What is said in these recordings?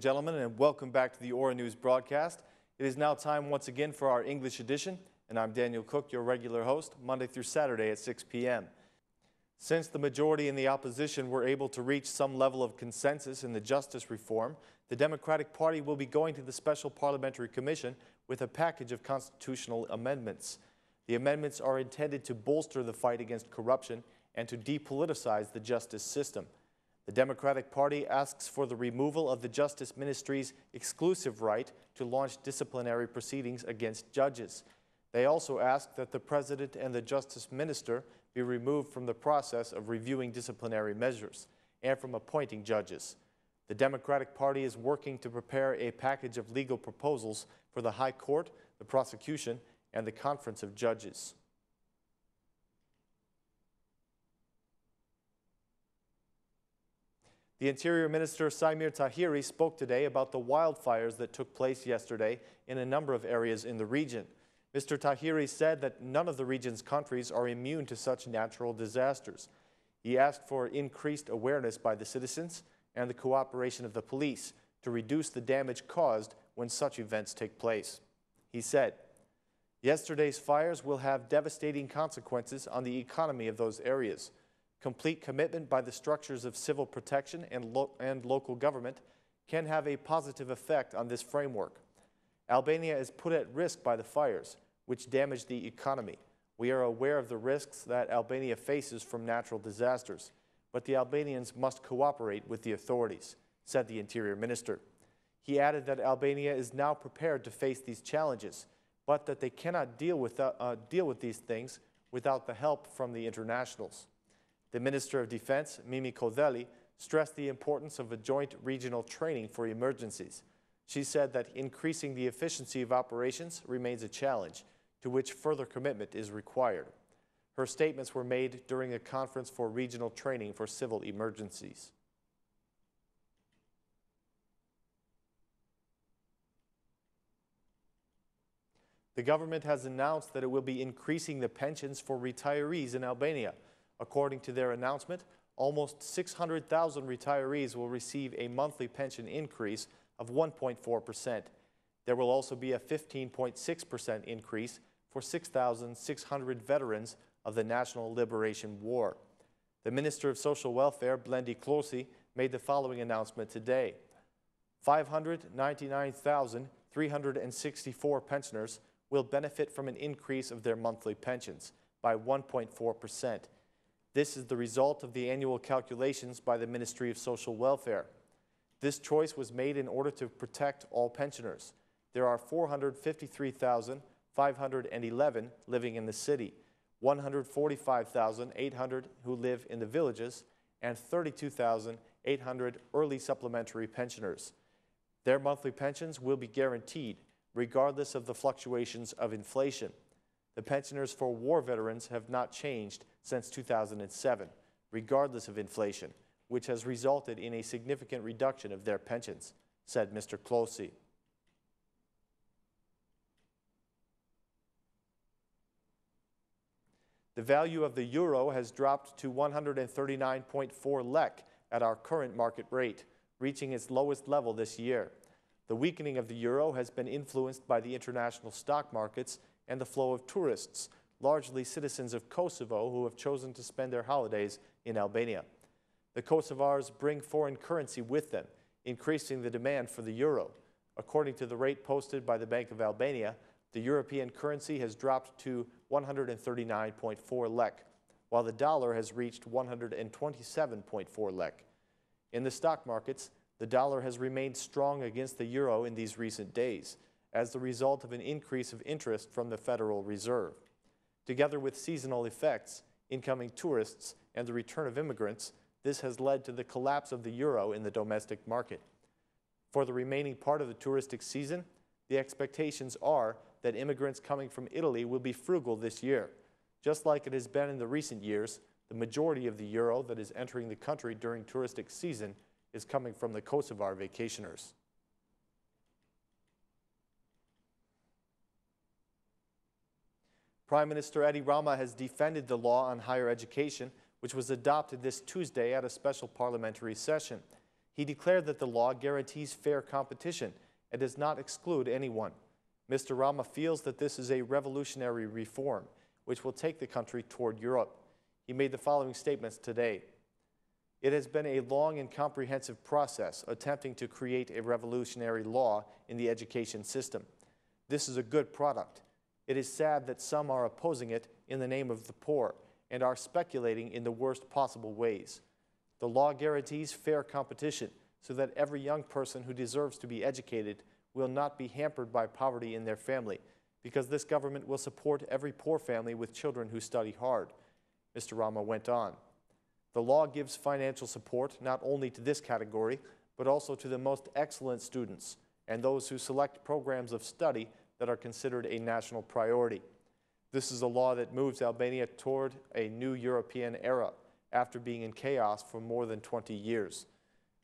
gentlemen, and welcome back to the Aura News broadcast. It is now time once again for our English edition, and I'm Daniel Cook, your regular host, Monday through Saturday at 6 p.m. Since the majority and the opposition were able to reach some level of consensus in the justice reform, the Democratic Party will be going to the Special Parliamentary Commission with a package of constitutional amendments. The amendments are intended to bolster the fight against corruption and to depoliticize the justice system. The Democratic Party asks for the removal of the Justice Ministry's exclusive right to launch disciplinary proceedings against judges. They also ask that the President and the Justice Minister be removed from the process of reviewing disciplinary measures and from appointing judges. The Democratic Party is working to prepare a package of legal proposals for the High Court, the prosecution, and the Conference of Judges. The Interior Minister Samir Tahiri spoke today about the wildfires that took place yesterday in a number of areas in the region. Mr. Tahiri said that none of the region's countries are immune to such natural disasters. He asked for increased awareness by the citizens and the cooperation of the police to reduce the damage caused when such events take place. He said, "Yesterday's fires will have devastating consequences on the economy of those areas. Complete commitment by the structures of civil protection and local government can have a positive effect on this framework. Albania is put at risk by the fires, which damage the economy. We are aware of the risks that Albania faces from natural disasters, but the Albanians must cooperate with the authorities," said the Interior Minister. He added that Albania is now prepared to face these challenges, but that they cannot deal with these things without the help from the internationals. The Minister of Defense, Mimi Kodeli, stressed the importance of a joint regional training for emergencies. She said that increasing the efficiency of operations remains a challenge, to which further commitment is required. Her statements were made during a conference for regional training for civil emergencies. The government has announced that it will be increasing the pensions for retirees in Albania. According to their announcement, almost 600,000 retirees will receive a monthly pension increase of 1.4%. There will also be a 15.6% increase for 6,600 veterans of the National Liberation War. The Minister of Social Welfare, Blendi Klosi, made the following announcement today. 599,364 pensioners will benefit from an increase of their monthly pensions by 1.4%. This is the result of the annual calculations by the Ministry of Social Welfare. This choice was made in order to protect all pensioners. There are 453,511 living in the city, 145,800 who live in the villages, and 32,800 early supplementary pensioners. Their monthly pensions will be guaranteed, regardless of the fluctuations of inflation. The pensioners for war veterans have not changed since 2007, regardless of inflation, which has resulted in a significant reduction of their pensions, said Mr. Klosi. The value of the euro has dropped to 139.4 lek at our current market rate, reaching its lowest level this year. The weakening of the euro has been influenced by the international stock markets and the flow of tourists, largely citizens of Kosovo who have chosen to spend their holidays in Albania. The Kosovars bring foreign currency with them, increasing the demand for the euro. According to the rate posted by the Bank of Albania, the European currency has dropped to 139.4 lek, while the dollar has reached 127.4 lek. In the stock markets, the dollar has remained strong against the euro in these recent days, as the result of an increase of interest from the Federal Reserve. Together with seasonal effects, incoming tourists, and the return of immigrants, this has led to the collapse of the euro in the domestic market. For the remaining part of the touristic season, the expectations are that immigrants coming from Italy will be frugal this year. Just like it has been in the recent years, the majority of the euro that is entering the country during touristic season is coming from the Kosovar vacationers. Prime Minister Edi Rama has defended the law on higher education, which was adopted this Tuesday at a special parliamentary session. He declared that the law guarantees fair competition and does not exclude anyone. Mr. Rama feels that this is a revolutionary reform, which will take the country toward Europe. He made the following statements today. It has been a long and comprehensive process attempting to create a revolutionary law in the education system. This is a good product. It is sad that some are opposing it in the name of the poor and are speculating in the worst possible ways. The law guarantees fair competition so that every young person who deserves to be educated will not be hampered by poverty in their family, because this government will support every poor family with children who study hard. Mr. Rama went on. The law gives financial support not only to this category, but also to the most excellent students and those who select programs of study that are considered a national priority. This is a law that moves Albania toward a new European era after being in chaos for more than 20 years.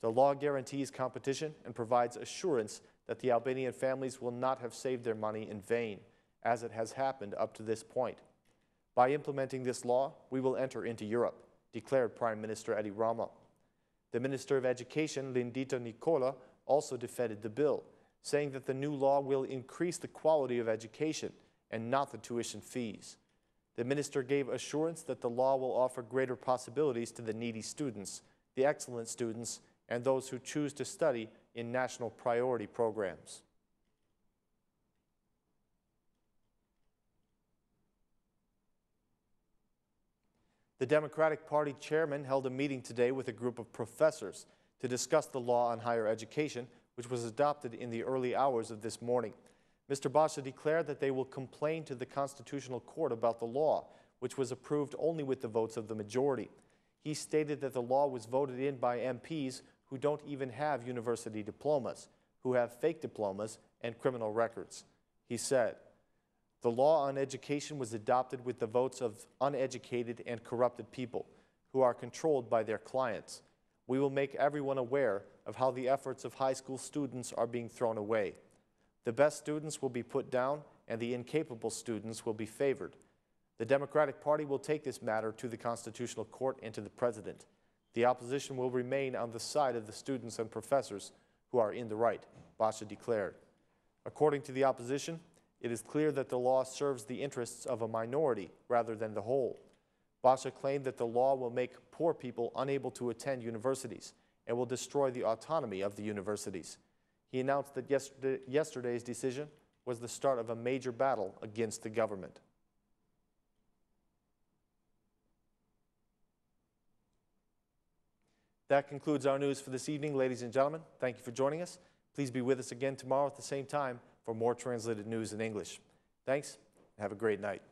The law guarantees competition and provides assurance that the Albanian families will not have saved their money in vain, as it has happened up to this point. By implementing this law, we will enter into Europe, declared Prime Minister Edi Rama. The Minister of Education, Lindita Nicola, also defended the bill, saying that the new law will increase the quality of education and not the tuition fees. The minister gave assurance that the law will offer greater possibilities to the needy students, the excellent students, and those who choose to study in national priority programs. The Democratic Party chairman held a meeting today with a group of professors to discuss the law on higher education, which was adopted in the early hours of this morning. Mr. Basha declared that they will complain to the Constitutional Court about the law, which was approved only with the votes of the majority. He stated that the law was voted in by MPs who don't even have university diplomas, who have fake diplomas and criminal records. He said, "The law on education was adopted with the votes of uneducated and corrupted people who are controlled by their clients. We will make everyone aware of how the efforts of high school students are being thrown away. The best students will be put down and the incapable students will be favored. The Democratic Party will take this matter to the Constitutional Court and to the President. The opposition will remain on the side of the students and professors who are in the right," Basha declared. According to the opposition, it is clear that the law serves the interests of a minority rather than the whole. Basha claimed that the law will make poor people unable to attend universities and will destroy the autonomy of the universities. He announced that yesterday's decision was the start of a major battle against the government. That concludes our news for this evening, ladies and gentlemen. Thank you for joining us. Please be with us again tomorrow at the same time for more translated news in English. Thanks, and have a great night.